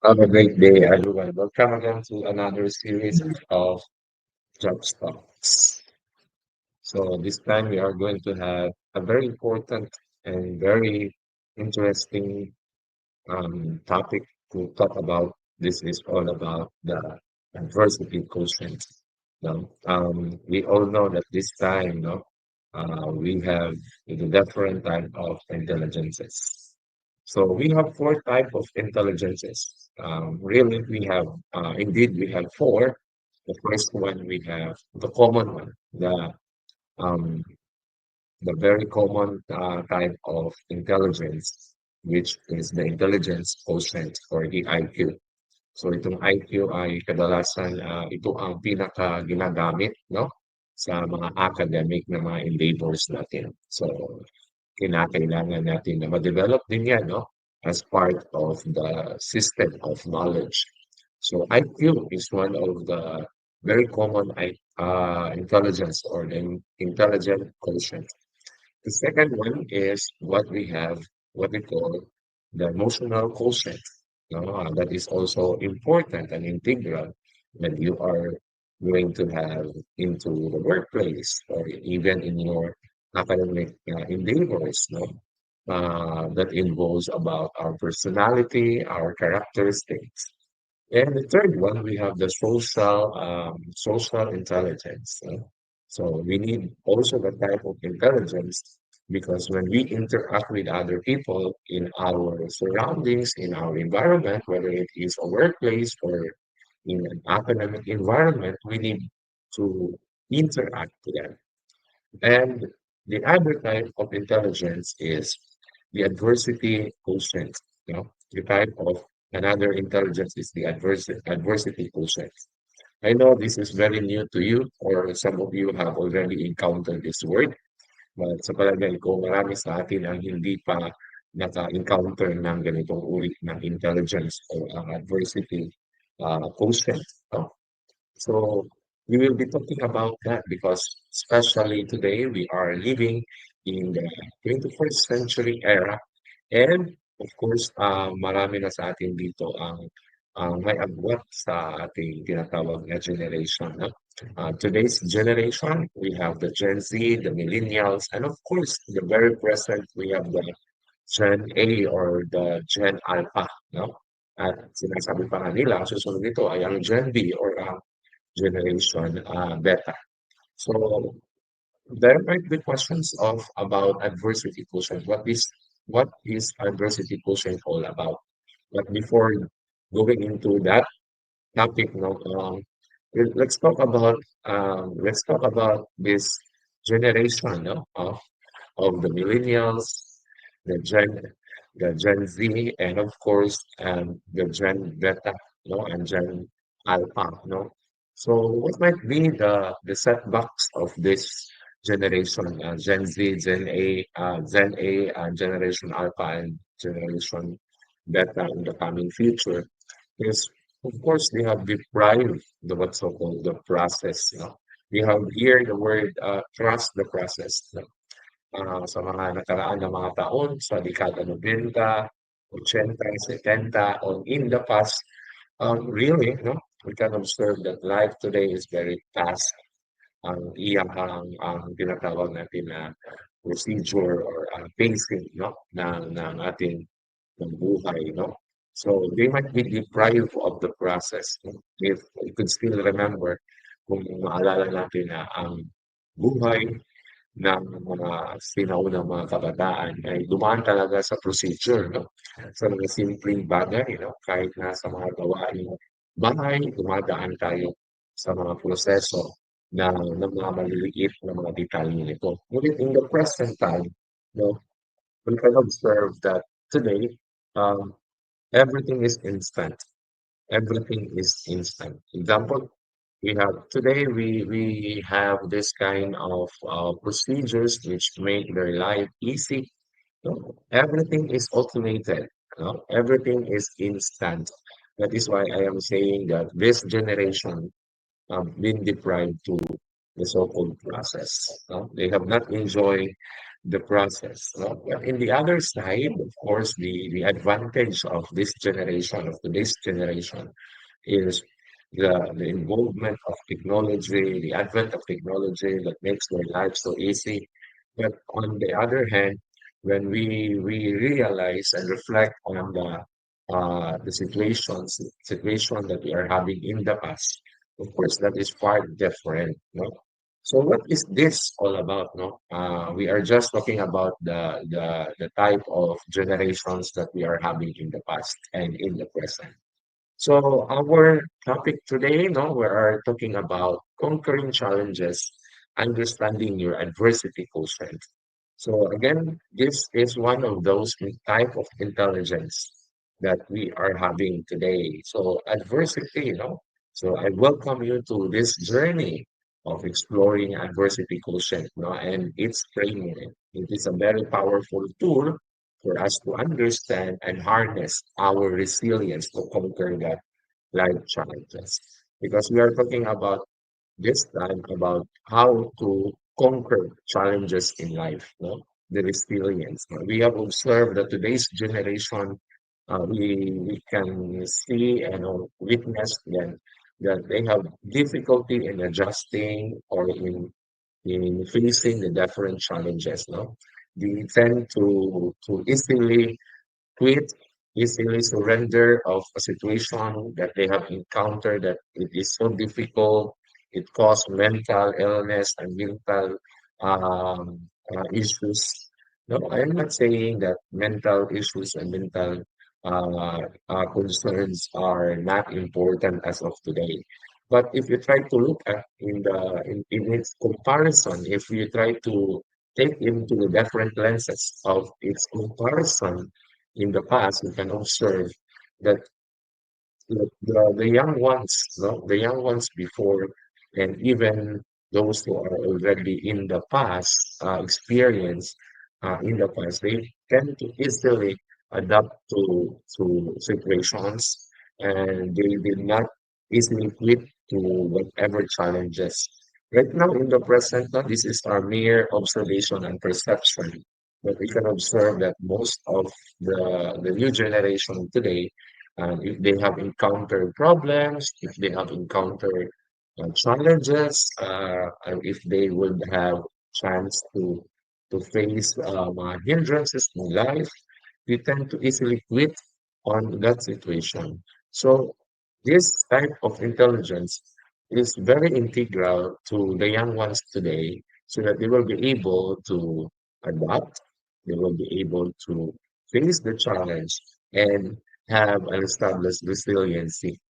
Have a great day, everyone. Welcome again to another series of JapzThouhts. So this time we are going to have a very important and very interesting topic to talk about. This is all about the adversity quotient. We all know that this time, we have the different type of intelligences. So we have four type of intelligences. Really, indeed, we have four. The first one we have the common one, um, the very common type of intelligence, which is the intelligence quotient or the IQ. So itong IQ ay kadalasan ito ang pinaka ginagamit no sa mga academic na mga endeavors natin. So kinakailangan natin na ma-develop din yan no as part of the system of knowledge. So IQ is one of the very common intelligence or the intelligent quotient. The second one is what we have, what we call the emotional quotient. No? That is also important and integral when you are going to have into the workplace or even in your academic endeavors. No? That involves about our personality, our characteristics. And the third one, we have the social intelligence. So we need also the type of intelligence because when we interact with other people in our surroundings, in our environment, whether it is a workplace or in an academic environment, we need to interact with them. And the other type of intelligence is the adversity quotient. The type of another intelligence is the adversity quotient. I know this is very new to you, or some of you have already encountered this word, but sa palagay ko, marami sa atin ang hindi pa naka-encounter ng ganitong uri ng intelligence o ang adversity quotient. No? So we will be talking about that because especially today we are living in the 21st century era and of course marami na sa atin dito ang may agwat sa ating tinatawag na generation. No? Today's generation, we have the Gen Z, the millennials, and of course, the very present, we have the Gen A or the Gen Alpha. No? At sinasabi pa nga nila, ang susunod nito ay ang Gen B or ang generation beta. So there might be questions of about adversity quotient. What is adversity quotient all about? But before going into that topic, no, let's talk about this generation, no, of the millennials, the Gen Z, and of course, the Gen Beta, no, and Gen Alpha, no. So, what might be the setbacks of this generation, Gen Z, Gen A, Generation Alpha, and Generation Beta in the coming future? Is of course they have deprived the what's so-called the process. No? We have here the word trust the process. No? Sa mga nakaraan na mga taon, sa dekada 90, 80, 70, or in the past, really, no, we can observe that life today is very fast. Ang tinatawag natin na procedure or pacing, no, ng ating ng buhay, no? So they might be deprived of the process. No? If you could still remember, kung maalala natin na ang buhay ng mga sinaunang mga kabataan ay dumaan talaga sa procedure, no? Sa mga simpleng bagay, no? Kahit na sa mga gawain bahay, dumadaan tayo sa mga proseso ng mga maliliit na mga detalye nito. Ngunit in the present time, no, we can observe that today, um, everything is instant. Everything is instant. Example, we have this kind of procedures which make their life easy. No? Everything is automated. No? Everything is instant. That is why I am saying that this generation been deprived to the so-called process. No? They have not enjoyed the process. No? But in the other side, of course, the advantage of this generation, of today's generation, is the involvement of technology, the advent of technology that makes their life so easy. But on the other hand, when we realize and reflect on the situation that we are having in the past, of course, that is far different. No? So what is this all about? No, we are just talking about the type of generations that we are having in the past and in the present. So our topic today, no, we are talking about conquering challenges, understanding your adversity quotient. So again, this is one of those type of intelligence that we are having today. So adversity, So I welcome you to this journey of exploring adversity quotient, and its framework. It is a very powerful tool for us to understand and harness our resilience to conquer that life challenges. Because we are talking about this time about how to conquer challenges in life, no? The resilience. We have observed that today's generation, we can see and witness that they have difficulty in adjusting or in facing the different challenges, no? They tend to easily quit, easily surrender of a situation that they have encountered that it is so difficult. It causes mental illness and mental issues. No, I'm not saying that mental issues and mental concerns are not important as of today. But if you try to look at in its comparison, if you try to take into the different lenses of its comparison in the past, we can observe that the young ones, no, the young ones before, and even those who are already in the past, experience in the past, they tend to easily adapt to situations, and they did not easily quit to whatever challenges. Right now, in the present, this is our mere observation and perception. But we can observe that most of the new generation today, if they have encountered problems, if they have encountered challenges, and if they would have chance to face hindrances in life, we tend to easily quit on that situation. So this type of intelligence is very integral to the young ones today, so that they will be able to adapt, they will be able to face the challenge and have an established resiliency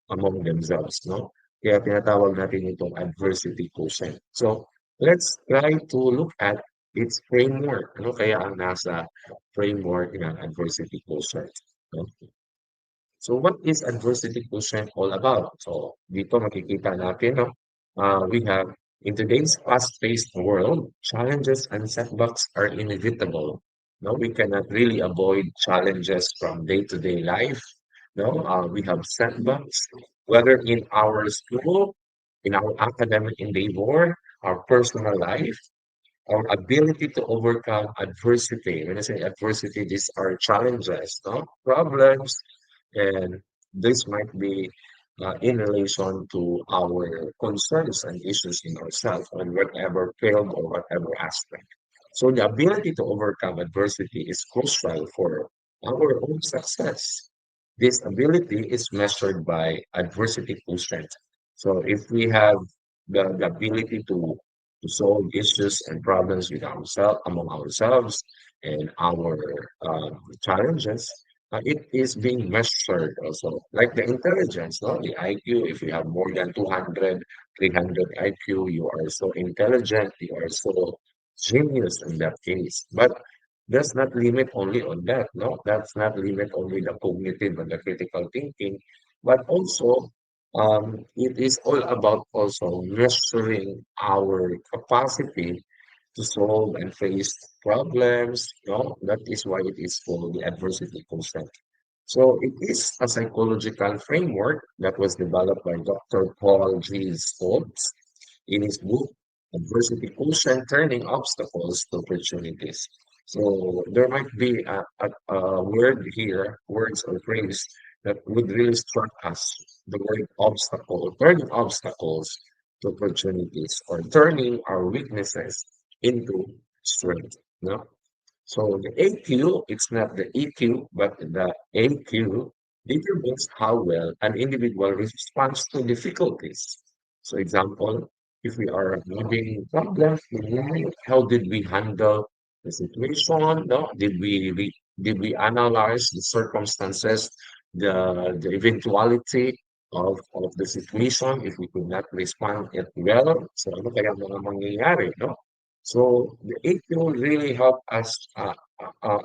among themselves, no? Kaya tinatawag natin itong adversity quotient. So, let's try to look at its framework. Ano kaya ang nasa framework ng adversity quotient? No? So, what is adversity quotient all about? So, dito makikita natin, no? We have, in today's fast-paced world, challenges and setbacks are inevitable. No, we cannot really avoid challenges from day-to-day life. No, we have setbacks, whether in our school, in our academic endeavor, our personal life, our ability to overcome adversity. When I say adversity, these are challenges, no? Problems, and this might be in relation to our concerns and issues in ourselves on whatever field or whatever aspect. So the ability to overcome adversity is crucial for our own success. This ability is measured by adversity quotient. So if we have the ability to solve issues and problems with ourselves, among ourselves, and our challenges, it is being measured also. Like the intelligence, no? The IQ, if you have more than 200, 300 IQ, you are so intelligent, you are so genius in that case. But does not limit only on that, no? That's not limit only the cognitive and the critical thinking, but also it is all about also measuring our capacity to solve and face problems, no? That is why it is called the adversity quotient. So it is a psychological framework that was developed by Dr. Paul G. Stoltz in his book, Adversity quotient, turning obstacles to opportunities. So there might be a word here, words or phrase that would really struck us. The word obstacle, turning obstacles to opportunities, or turning our weaknesses into strength. No? So the AQ, it's not the EQ, but the AQ determines how well an individual responds to difficulties. So example, if we are having problems, how did we handle the situation? No? Did we analyze the circumstances, the eventuality of the situation if we could not respond it well? So ano kaya mga mangyayari, no? So the AQ really help us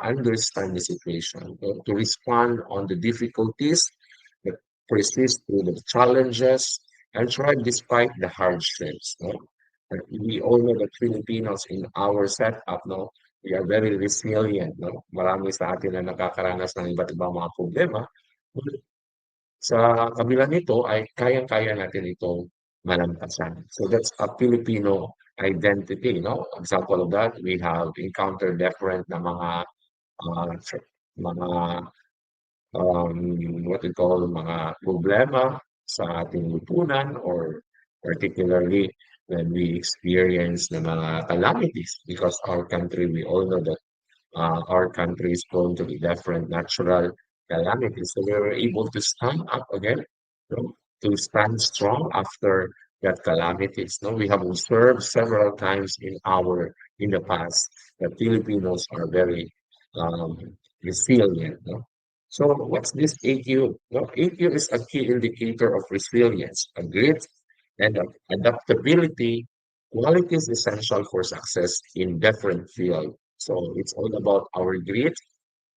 understand the situation, to respond on the difficulties, that persist through the challenges, and thrive despite the hardships. No? And we all know that Filipinos in our setup, no, we are very resilient. No? Marami sa atin na nakakaranas ng iba't ibang mga problema. Sa kabila nito ay kayang-kaya natin itong malampasan. So that's a Filipino identity, no? Example of that, we have encountered different na mga what we call mga problema sa ating lipunan, or particularly when we experience the mga calamities, because our country, we all know that our country is prone to be different natural calamities. So we were able to stand up again, you know, to stand strong after that calamities. No, we have observed several times in the past that Filipinos are very um, resilient. No? So what's this AQ? No, AQ is a key indicator of resilience, a grit, and adaptability, qualities essential for success in different fields. So it's all about our grit,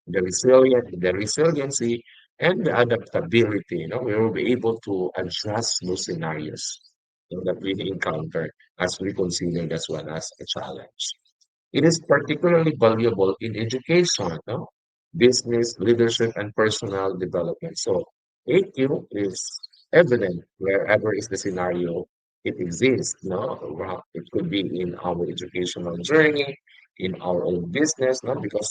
the resiliency, and the adaptability. You know, we will be able to adjust those scenarios, that we encounter as we consider this one as a challenge. It is particularly valuable in education, no? Business, leadership, and personal development. So AQ is evident wherever is the scenario it exists. No, well, it could be in our educational journey, in our own business, no, because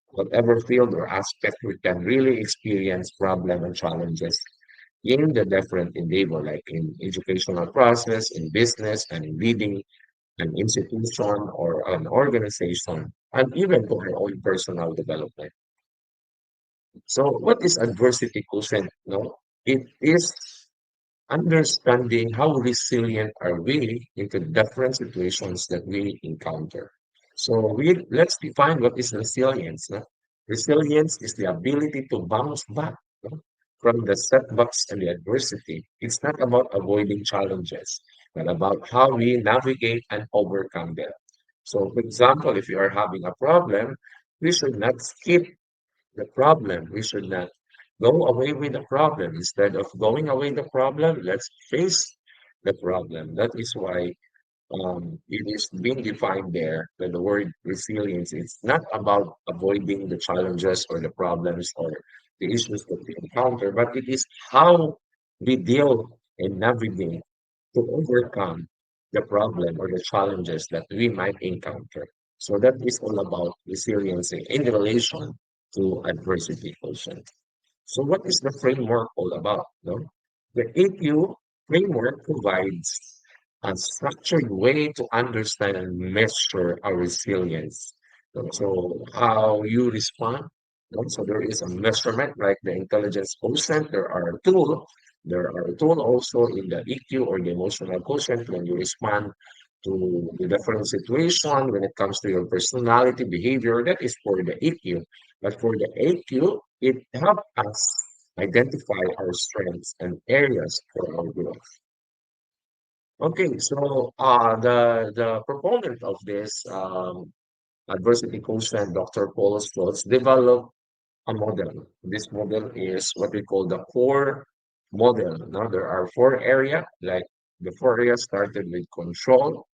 whatever field or aspect we can really experience problem and challenges in the different endeavor, like in educational process, in business, and in leading an institution or an organization, and even to our own personal development. So, what is adversity quotient? No, it is understanding how resilient are we into different situations that we encounter. So, let's define what is resilience. No? Resilience is the ability to bounce back, no, from the setbacks and the adversity. It's not about avoiding challenges, but about how we navigate and overcome them. So, for example, if you are having a problem, we should not skip the problem. We should not go away with the problem. Instead of going away the problem, let's face the problem. That is why it is being defined there that the word resilience is not about avoiding the challenges or the problems or the issues that we encounter, but it is how we deal and navigate to overcome the problem or the challenges that we might encounter. So that is all about resiliency in relation to adversity quotient. So what is the framework all about? No? The AQ framework provides a structured way to understand and measure our resilience. So how you respond. So there is a measurement like the intelligence quotient. There are a tool also in the EQ or the emotional quotient when you respond to the different situation when it comes to your personality behavior. That is for the EQ. But for the AQ, it helps us identify our strengths and areas for our growth. Okay, so the proponent of this adversity quotient, Dr. Paul Stoltz, developed a model. This model is what we call the core model. Now there are four areas, like the four areas started with control,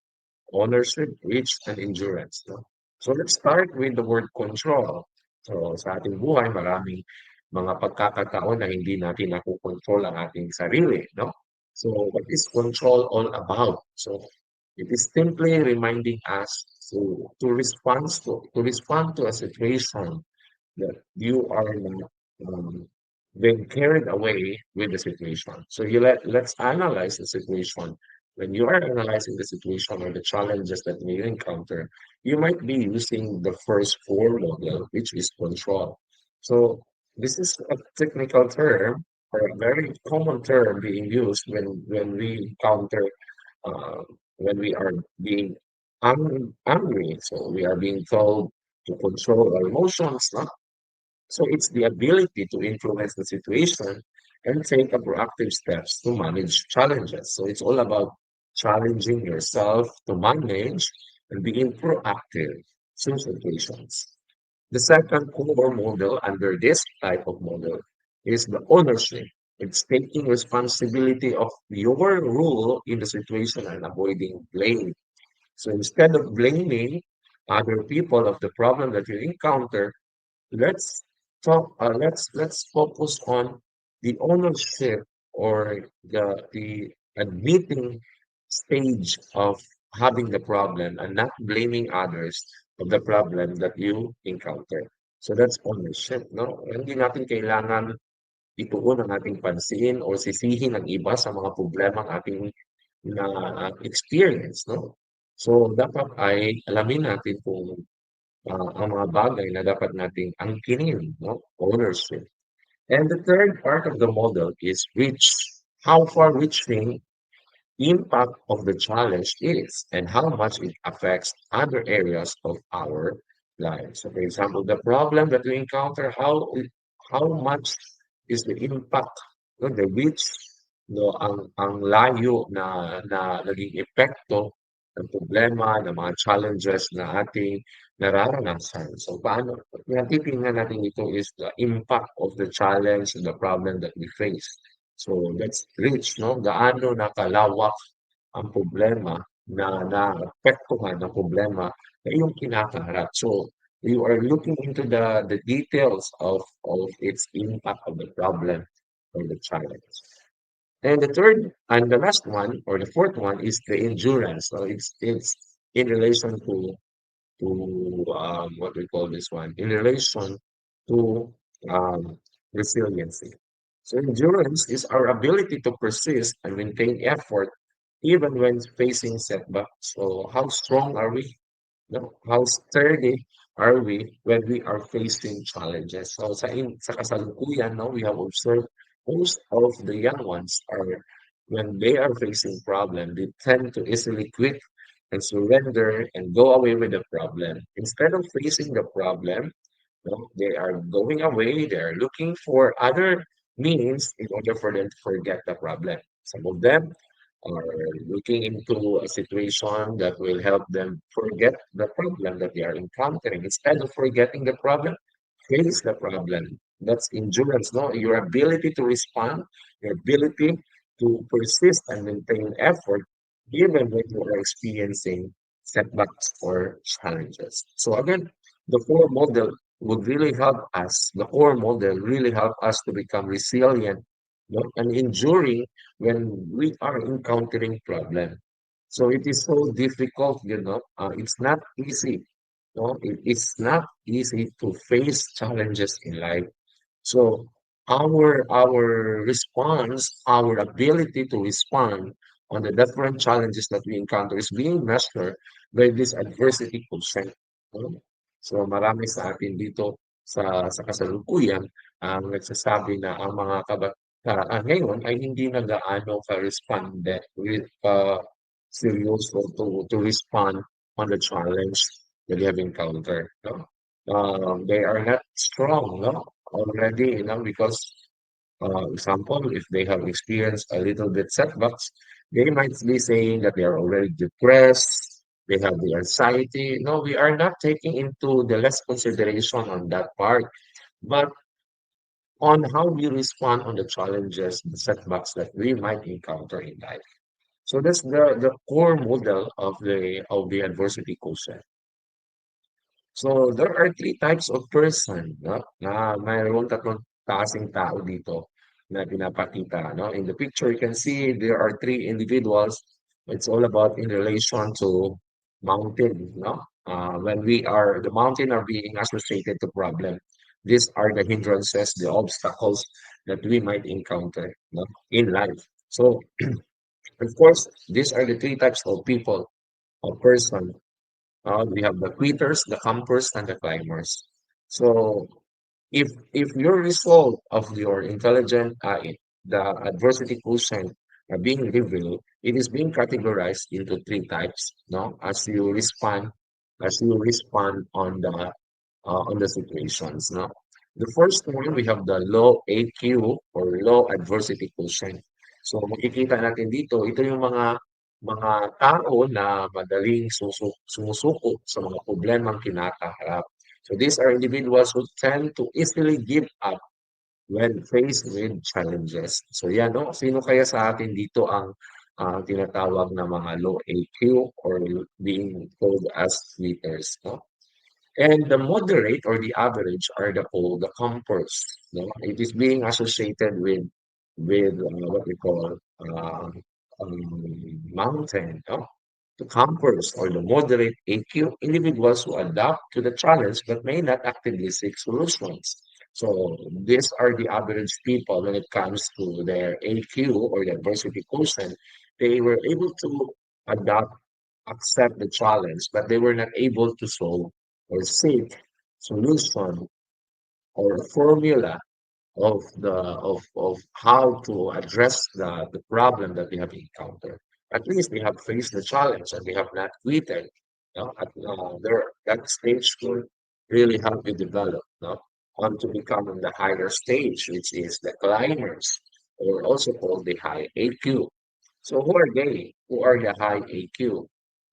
ownership, reach, and endurance. No? So let's start with the word control. So sa ating buhay, maraming mga pagkakataon na hindi natin nakokontrol ang ating sarili. No? So what is control all about? So It is simply reminding us to respond to a situation that you are not being carried away with the situation. So let's analyze the situation. When you are analyzing the situation or the challenges that you encounter, you might be using the first four model, which is control. So this is a technical term or a very common term being used when we encounter uh, when we are being angry. So we are being told to control our emotions, no? So it's the ability to influence the situation and take a proactive steps to manage challenges. So it's all about challenging yourself to manage and being proactive in situations. The second core model under this type of model is the ownership. It's taking responsibility of your role in the situation and avoiding blame. So instead of blaming other people of the problem that you encounter, let's let's focus on the ownership or the admitting stage of having the problem and not blaming others of the problem that you encounter. So that's ownership, no? Hindi natin kailangan ituon ang ating pansin o sisihin ang iba sa mga problemang ating na experience, no? So dapat ay alamin natin kung ang mga bagay na dapat nating angkinin, no? Ownership. And the third part of the model is reach. How far reaching impact of the challenge is and how much it affects other areas of our lives. So for example, the problem that we encounter, how much is the impact, no, the reach, no, ang layo na naging epekto ng problema, ng mga challenges na ating nararanasan. So paano, yung titingnan natin ito is the impact of the challenge and the problem that we face. So let's reach, no? Gaano nakalawak ang problema na naapektuhan ng problema na iyong kinakaharap. So you are looking into the details of its impact of the problem or the challenge. And the third and the last one or the fourth one is the endurance. So it's in relation to what we call this one in relation to resiliency. So endurance is our ability to persist and maintain effort even when facing setbacks. So how strong are we? No? How sturdy are we when we are facing challenges? So sa kasalukuyan, no, we have observed most of the young ones are when they are facing problem, they tend to easily quit and surrender and go away with the problem. Instead of facing the problem, no, they are going away, they are looking for other means in order for them to forget the problem. Some of them are looking into a situation that will help them forget the problem that they are encountering. Instead of forgetting the problem, face the problem. That's endurance, no? Your ability to respond, your ability to persist and maintain effort, even when you are experiencing setbacks or challenges. So again, the core model would really help us, the core model really help us to become resilient, no, and enduring when we are encountering problem. So it is so difficult, it's not easy. No, it's not easy to face challenges in life. So our response, our ability to respond on the different challenges that we encounter is being measured by this adversity quotient. No? So marami sa atin dito sa kasalukuyan ang nagsasabi na ang mga kabataan ngayon ay hindi na gaano ka-responde with seryoso to respond on the challenge that they have encountered. No? They are not strong, no? Already, because, example, if they have experienced a little bit setbacks, they might be saying that they are already depressed, they have the anxiety. No, we are not taking into the less consideration on that part, but on how we respond on the challenges, the setbacks that we might encounter in life. So that's the core model of the adversity quotient. So there are three types of person, no? Na mayroong tatlong klaseng tao dito na pinapakita, no? In the picture, you can see there are three individuals. It's all about in relation to mountain, no? When the mountain are being associated to problem, these are the hindrances, the obstacles that we might encounter, no, in life. So, of course, these are the three types of people or person. We have the quitters, the campers, and the climbers. So, if your result of your intelligent the adversity quotient being revealed, it is being categorized into three types, no? As you respond on the situations, no? The first one, we have the low AQ or low adversity quotient. So makikita natin dito, ito yung mga tao na madaling sumusuko sa mga problemang kinakaharap. So these are individuals who tend to easily give up when faced with challenges. So yan, no? Sino kaya sa atin dito ang tinatawag na mga low AQ or being called as quitters, no? And the moderate or the average are the comforts. No? It is being associated with what we call mountain. No? The campers or the moderate AQ individuals who adapt to the challenge but may not actively seek solutions. So these are the average people when it comes to their AQ or the adversity quotient. They were able to adapt, accept the challenge, but they were not able to solve or seek solution or formula of how to address the problem that we have encountered. At least we have faced the challenge and we have not quitted. That stage will really help you develop, on to becoming the higher stage, which is the climbers, or also called the high AQ. So who are they? Who are the high AQ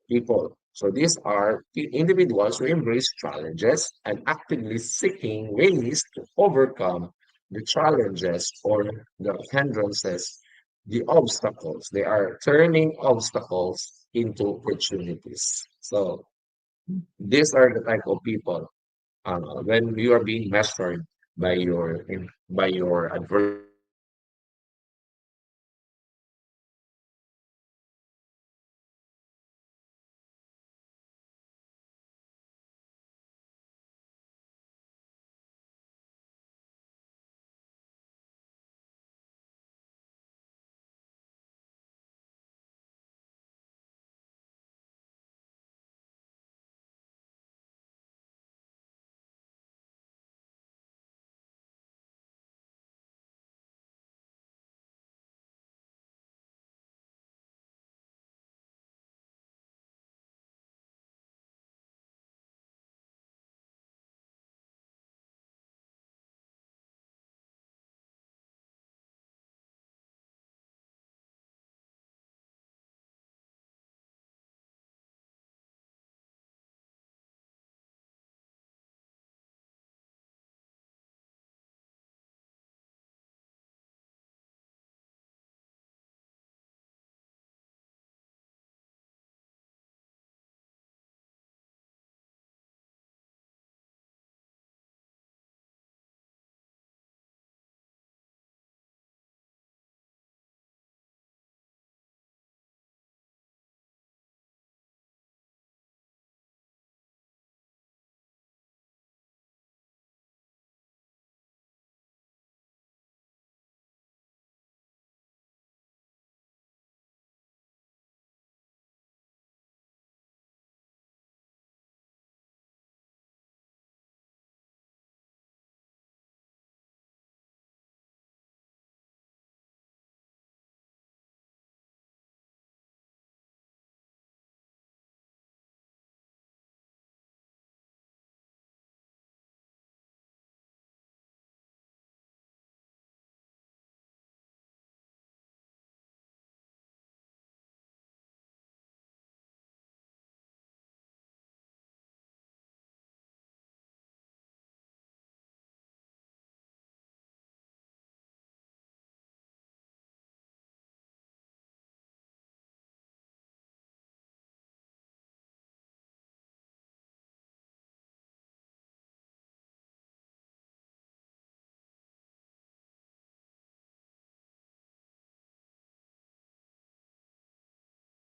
people? So these are the individuals who embrace challenges and actively seeking ways to overcome the challenges or the hindrances, the obstacles. They are turning obstacles into opportunities. So these are the type of people when you are being measured by your adversity